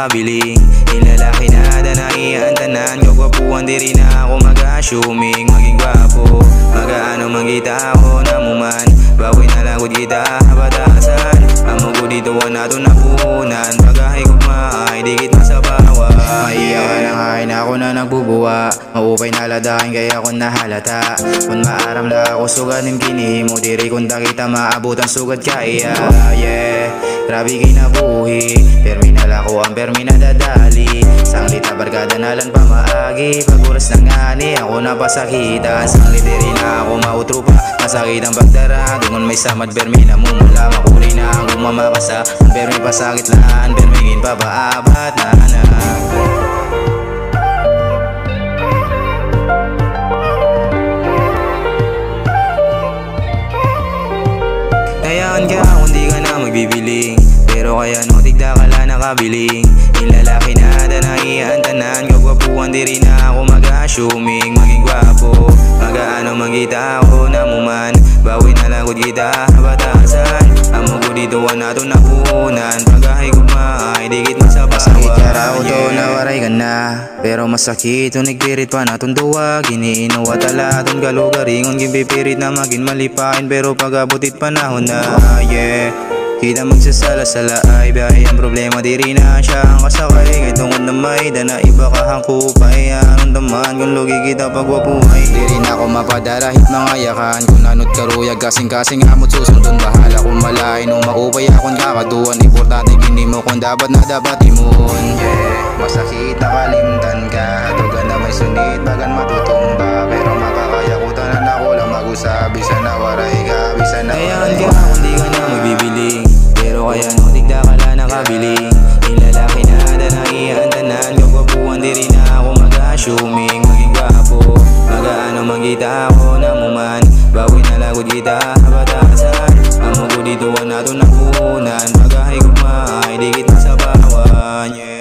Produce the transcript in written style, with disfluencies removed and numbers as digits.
nakabiling ilalaki na danaian tanan kagwapuan diri na ako mag-assuming maging gwapo magaano manggita ako na muman bawi na lagod kita batasan amo ko dito nato napunan pagahay ko maay dikit na sa bawa maiya ka na kain ako na nagbubuwa maupay na ladahin kaya ako nahalata kung maaram na ako suganin kini mo diri kung kita maabutan sugad kaya yeah grabe kinabuhi perminal ako ang permina dadali sanglita barkada nalan pa maagi pag oras ng ani ako napasakitan sanglit diri na ako mautro pa masakit ang pagdara dungon may samad permina mumula makuri na ang umamakasa ang permi pasakit laan permigin pa paabat na anak kayaan ka kung di ka na magbibiling pero kaya no tigda ka lang nakabiling ilalaki na danaian tanan kagwapuan diri na ako mag-assuming maging gwapo magaano manggita ako na muman bawi na lagod kita batasan amo ko dito nato napunan pagahay ko maay dikit na sa bawa masakit karaw to nawaray ka na pero masakit to nagpirit pa naton duwa giniinawa talaton galugaringon gimpipirit na maging malipain pero pagabutit panahon na yeah kita magsasala-sala ay biyahe ang problema diri na siya ang kasakay kahit tungkol na may dana iba kahang kupay anong daman kung lugi kita pagwapuhay diri na ako mapadarahit mga yakan kung nanot karuyag kasing-kasing amot susundon bahala kung malain o maupay akong kakaduan importante gini mo kung dapat na dapat imon yeah masakit na kalimtan ka hatugan na may sunit bagan matutumba pero makakaya ko tanan ako lang mag-usap bisa na waray ka bisa na waray ka kung di ka na magbibiling pero kaya no tigda ka lang nakabiling ilalaki na danaian tanan kagwapuan diri na ako mag-assuming maging gwapo magaano manggita ako na muman bawi na lagod kita batasan amo ko dito nato napunan pagahay ko maay dikit na sa bawan yeah